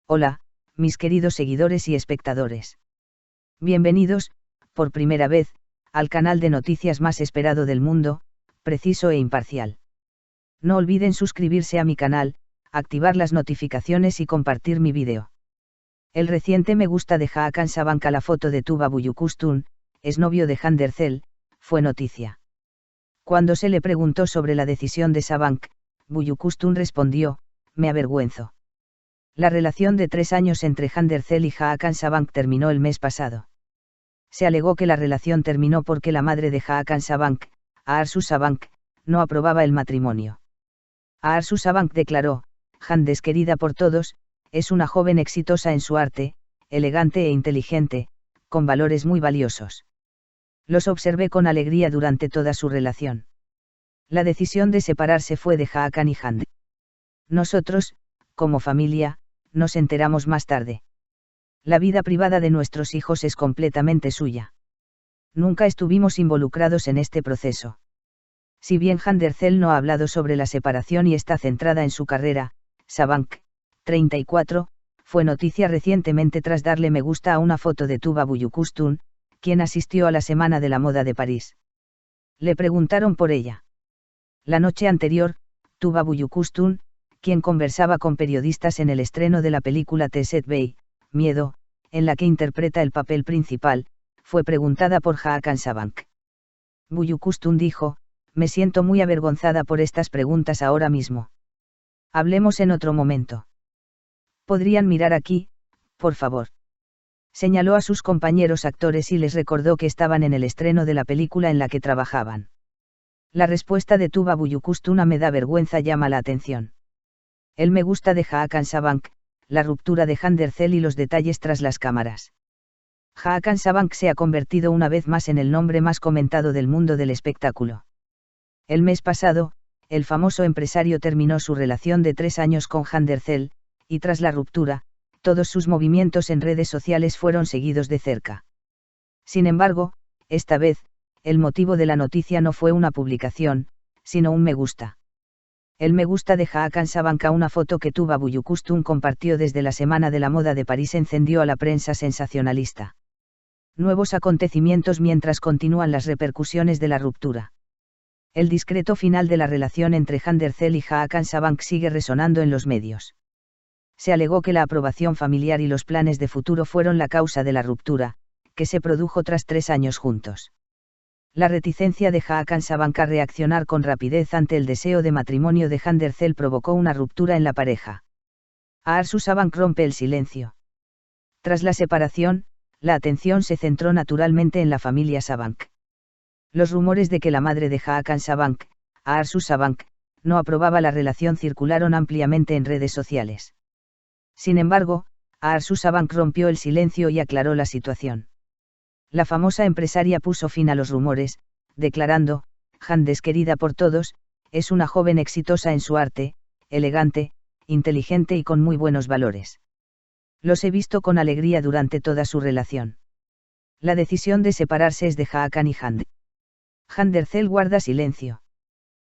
Hola, mis queridos seguidores y espectadores. Bienvenidos, por primera vez, al canal de noticias más esperado del mundo, preciso e imparcial. No olviden suscribirse a mi canal, activar las notificaciones y compartir mi vídeo. El reciente me gusta de Hakan Sabank a la foto de Tuba Büyüküstün, exnovio de Hande Erçel, fue noticia. Cuando se le preguntó sobre la decisión de Sabank, Büyüküstün respondió: me avergüenzo. La relación de 3 años entre Hande Erçel y Hakan Sabank terminó el mes pasado. Se alegó que la relación terminó porque la madre de Hakan Sabank, Arzu Sabank, no aprobaba el matrimonio. Arzu Sabank declaró: Hande es querida por todos, es una joven exitosa en su arte, elegante e inteligente, con valores muy valiosos. Los observé con alegría durante toda su relación. La decisión de separarse fue de Hakan y Hande. Nosotros, como familia, nos enteramos más tarde. La vida privada de nuestros hijos es completamente suya. Nunca estuvimos involucrados en este proceso. Si bien Hande Erçel no ha hablado sobre la separación y está centrada en su carrera, Sabank, 34, fue noticia recientemente tras darle me gusta a una foto de Tuba Büyüküstün, quien asistió a la Semana de la Moda de París. Le preguntaron por ella. La noche anterior, Tuba Büyüküstün, quien conversaba con periodistas en el estreno de la película Teset Bey, Miedo, en la que interpreta el papel principal, fue preguntada por Hakan Sabank. Büyüküstün dijo: me siento muy avergonzada por estas preguntas ahora mismo. Hablemos en otro momento. ¿Podrían mirar aquí, por favor? Señaló a sus compañeros actores y les recordó que estaban en el estreno de la película en la que trabajaban. La respuesta de Tuba Büyüküstün a me da vergüenza llama la atención. El me gusta de Hakan Sabank, la ruptura de Hande Erçel y los detalles tras las cámaras. Hakan Sabank se ha convertido una vez más en el nombre más comentado del mundo del espectáculo. El mes pasado, el famoso empresario terminó su relación de 3 años con Hande Erçel, y tras la ruptura, todos sus movimientos en redes sociales fueron seguidos de cerca. Sin embargo, esta vez, el motivo de la noticia no fue una publicación, sino un me gusta. El me gusta de Hakan Sabank a una foto que Tuba Büyüküstün compartió desde la Semana de la Moda de París encendió a la prensa sensacionalista. Nuevos acontecimientos mientras continúan las repercusiones de la ruptura. El discreto final de la relación entre Hande Erçel y Hakan Sabank sigue resonando en los medios. Se alegó que la aprobación familiar y los planes de futuro fueron la causa de la ruptura, que se produjo tras 3 años juntos. La reticencia de Hakan Sabank a reaccionar con rapidez ante el deseo de matrimonio de Hande Erçel provocó una ruptura en la pareja. Arzu Sabank rompe el silencio. Tras la separación, la atención se centró naturalmente en la familia Sabank. Los rumores de que la madre de Hakan Sabank, Arzu Sabank, no aprobaba la relación circularon ampliamente en redes sociales. Sin embargo, Arzu Sabank rompió el silencio y aclaró la situación. La famosa empresaria puso fin a los rumores, declarando: Hande es querida por todos, es una joven exitosa en su arte, elegante, inteligente y con muy buenos valores. Los he visto con alegría durante toda su relación. La decisión de separarse es de Hakan y Hande. Hande Erçel guarda silencio.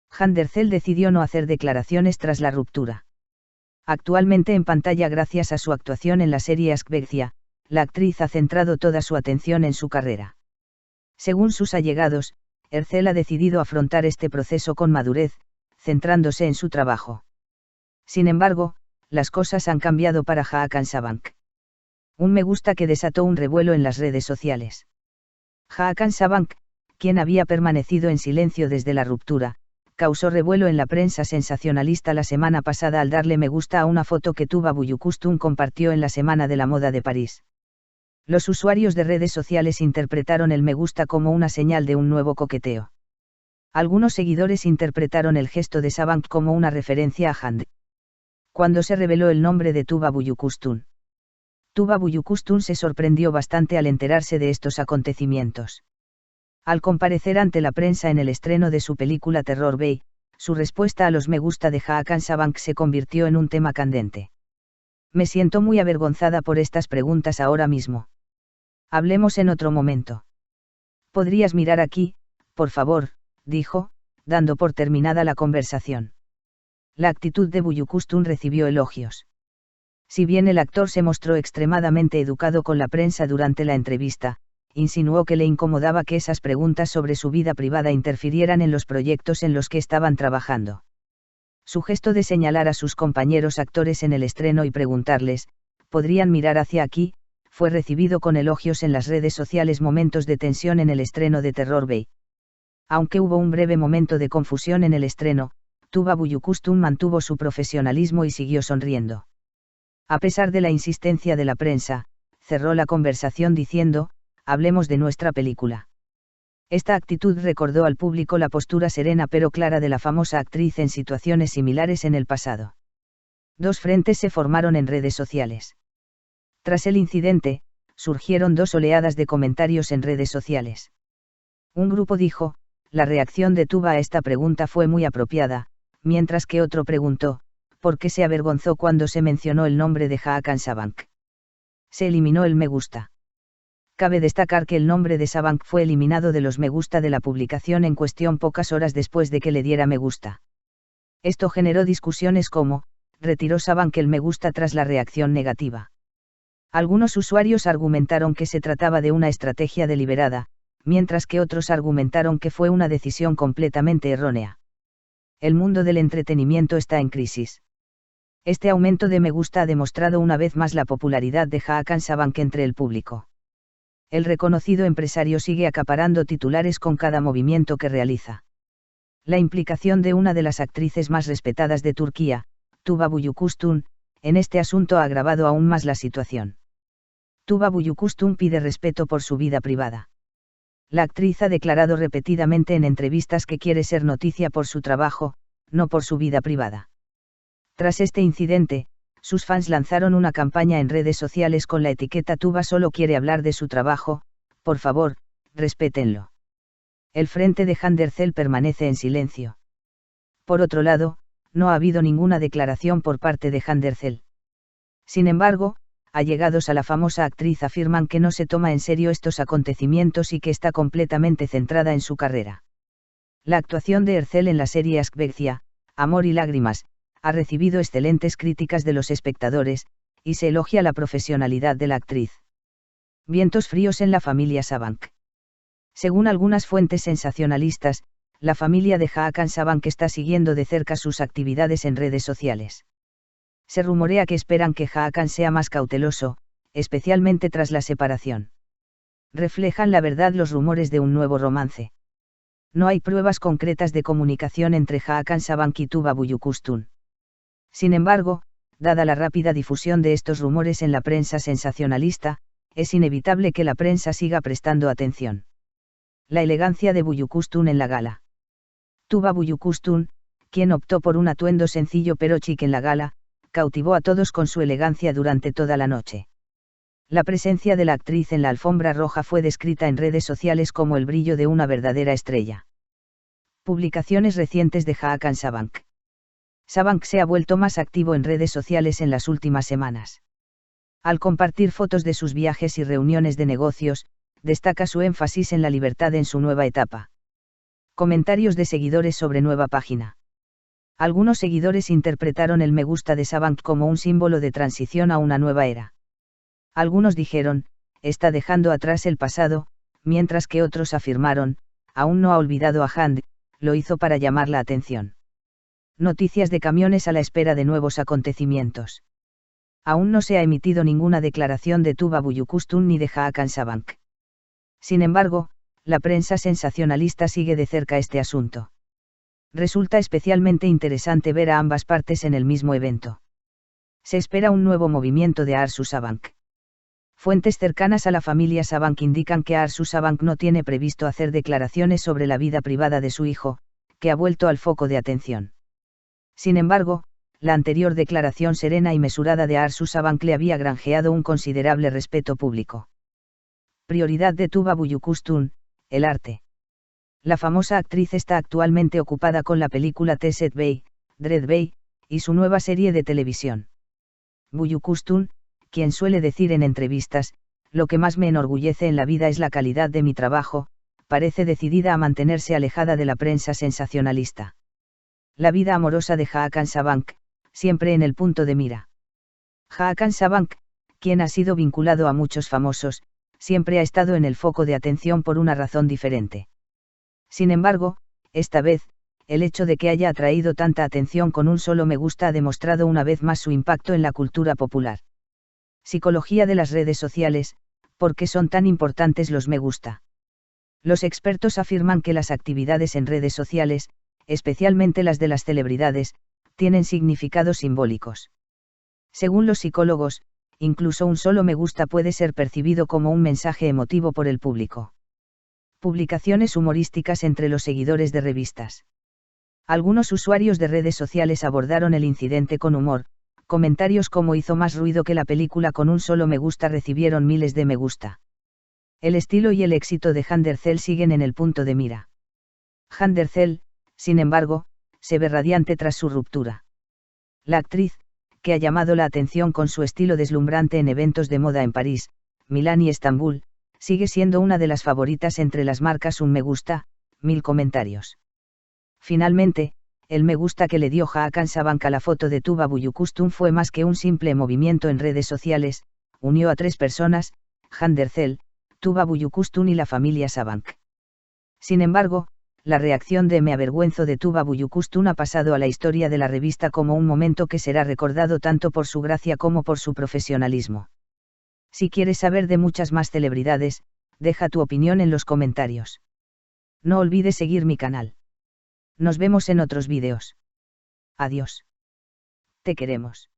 Hande Erçel decidió no hacer declaraciones tras la ruptura. Actualmente en pantalla gracias a su actuación en la serie Aşk Vekcia, la actriz ha centrado toda su atención en su carrera. Según sus allegados, Erçel ha decidido afrontar este proceso con madurez, centrándose en su trabajo. Sin embargo, las cosas han cambiado para Hakan Sabank. Un me gusta que desató un revuelo en las redes sociales. Hakan Sabank, quien había permanecido en silencio desde la ruptura, causó revuelo en la prensa sensacionalista la semana pasada al darle me gusta a una foto que Tuba Büyüküstün compartió en la Semana de la Moda de París. Los usuarios de redes sociales interpretaron el me gusta como una señal de un nuevo coqueteo. Algunos seguidores interpretaron el gesto de Sabank como una referencia a Hande. Cuando se reveló el nombre de Tuba Büyüküstün, Tuba Büyüküstün se sorprendió bastante al enterarse de estos acontecimientos. Al comparecer ante la prensa en el estreno de su película Terror Bey, su respuesta a los me gusta de Hakan Sabank se convirtió en un tema candente. Me siento muy avergonzada por estas preguntas ahora mismo. Hablemos en otro momento. ¿Podrías mirar aquí, por favor?, dijo, dando por terminada la conversación. La actitud de Büyüküstün recibió elogios. Si bien el actor se mostró extremadamente educado con la prensa durante la entrevista, insinuó que le incomodaba que esas preguntas sobre su vida privada interfirieran en los proyectos en los que estaban trabajando. Su gesto de señalar a sus compañeros actores en el estreno y preguntarles, ¿podrían mirar hacia aquí?, fue recibido con elogios en las redes sociales. Momentos de tensión en el estreno de Terror Bay. Aunque hubo un breve momento de confusión en el estreno, Tuba Büyüküstün mantuvo su profesionalismo y siguió sonriendo. A pesar de la insistencia de la prensa, cerró la conversación diciendo, hablemos de nuestra película. Esta actitud recordó al público la postura serena pero clara de la famosa actriz en situaciones similares en el pasado. Dos frentes se formaron en redes sociales. Tras el incidente, surgieron dos oleadas de comentarios en redes sociales. Un grupo dijo, la reacción de Tuba a esta pregunta fue muy apropiada, mientras que otro preguntó, ¿por qué se avergonzó cuando se mencionó el nombre de Hakan Sabank? Se eliminó el me gusta. Cabe destacar que el nombre de Sabank fue eliminado de los me gusta de la publicación en cuestión pocas horas después de que le diera me gusta. Esto generó discusiones como, retiró Sabank el me gusta tras la reacción negativa. Algunos usuarios argumentaron que se trataba de una estrategia deliberada, mientras que otros argumentaron que fue una decisión completamente errónea. El mundo del entretenimiento está en crisis. Este aumento de me gusta ha demostrado una vez más la popularidad de Hakan Sabank entre el público. El reconocido empresario sigue acaparando titulares con cada movimiento que realiza. La implicación de una de las actrices más respetadas de Turquía, Tuba Büyüküstün, en este asunto ha agravado aún más la situación. Tuba Büyüküstün pide respeto por su vida privada. La actriz ha declarado repetidamente en entrevistas que quiere ser noticia por su trabajo, no por su vida privada. Tras este incidente, sus fans lanzaron una campaña en redes sociales con la etiqueta Tuba solo quiere hablar de su trabajo, por favor, respétenlo. El frente de Handercel permanece en silencio. Por otro lado, no ha habido ninguna declaración por parte de Handercel. Sin embargo, allegados a la famosa actriz afirman que no se toma en serio estos acontecimientos y que está completamente centrada en su carrera. La actuación de Ercel en la serie Aşk-Vefa, Amor y Lágrimas, ha recibido excelentes críticas de los espectadores, y se elogia la profesionalidad de la actriz. Vientos fríos en la familia Sabank. Según algunas fuentes sensacionalistas, la familia de Hakan Sabank está siguiendo de cerca sus actividades en redes sociales. Se rumorea que esperan que Hakan sea más cauteloso, especialmente tras la separación. ¿Reflejan la verdad los rumores de un nuevo romance? No hay pruebas concretas de comunicación entre Hakan Sabank y Tuba Büyüküstün. Sin embargo, dada la rápida difusión de estos rumores en la prensa sensacionalista, es inevitable que la prensa siga prestando atención. La elegancia de Büyüküstün en la gala. Tuba Büyüküstün, quien optó por un atuendo sencillo pero chic en la gala, cautivó a todos con su elegancia durante toda la noche. La presencia de la actriz en la alfombra roja fue descrita en redes sociales como el brillo de una verdadera estrella. Publicaciones recientes de Hakan Sabank. Sabank se ha vuelto más activo en redes sociales en las últimas semanas. Al compartir fotos de sus viajes y reuniones de negocios, destaca su énfasis en la libertad en su nueva etapa. Comentarios de seguidores sobre nueva página. Algunos seguidores interpretaron el me gusta de Sabank como un símbolo de transición a una nueva era. Algunos dijeron, está dejando atrás el pasado, mientras que otros afirmaron, aún no ha olvidado a Hand, lo hizo para llamar la atención. Noticias de camiones a la espera de nuevos acontecimientos. Aún no se ha emitido ninguna declaración de Tuba Büyüküstün ni de Hakan Sabank. Sin embargo, la prensa sensacionalista sigue de cerca este asunto. Resulta especialmente interesante ver a ambas partes en el mismo evento. Se espera un nuevo movimiento de Arzu Sabank. Fuentes cercanas a la familia Sabank indican que Arzu Sabank no tiene previsto hacer declaraciones sobre la vida privada de su hijo, que ha vuelto al foco de atención. Sin embargo, la anterior declaración serena y mesurada de Arzu Sabank le había granjeado un considerable respeto público. Prioridad de Tuba Büyüküstün, el arte. La famosa actriz está actualmente ocupada con la película Teset Bey, Dread Bey, y su nueva serie de televisión. Büyüküstün, quien suele decir en entrevistas, lo que más me enorgullece en la vida es la calidad de mi trabajo, parece decidida a mantenerse alejada de la prensa sensacionalista. La vida amorosa de Hakan Sabank, siempre en el punto de mira. Hakan Sabank, quien ha sido vinculado a muchos famosos, siempre ha estado en el foco de atención por una razón diferente. Sin embargo, esta vez, el hecho de que haya atraído tanta atención con un solo me gusta ha demostrado una vez más su impacto en la cultura popular. Psicología de las redes sociales, ¿por qué son tan importantes los me gusta? Los expertos afirman que las actividades en redes sociales, especialmente las de las celebridades, tienen significados simbólicos. Según los psicólogos, incluso un solo me gusta puede ser percibido como un mensaje emotivo por el público. Publicaciones humorísticas entre los seguidores de revistas. Algunos usuarios de redes sociales abordaron el incidente con humor. Comentarios como hizo más ruido que la película con un solo me gusta recibieron miles de me gusta. El estilo y el éxito de Handercel siguen en el punto de mira. Handercel, sin embargo, se ve radiante tras su ruptura. La actriz, que ha llamado la atención con su estilo deslumbrante en eventos de moda en París, Milán y Estambul, sigue siendo una de las favoritas entre las marcas. Un me gusta, 1000 comentarios. Finalmente, el me gusta que le dio Hakan Sabank a la foto de Tuba Büyüküstün fue más que un simple movimiento en redes sociales, unió a 3 personas, Handercel, Tuba Büyüküstün y la familia Sabank. Sin embargo, la reacción de me avergüenzo de Tuba Büyüküstün ha pasado a la historia de la revista como un momento que será recordado tanto por su gracia como por su profesionalismo. Si quieres saber de muchas más celebridades, deja tu opinión en los comentarios. No olvides seguir mi canal. Nos vemos en otros vídeos. Adiós. Te queremos.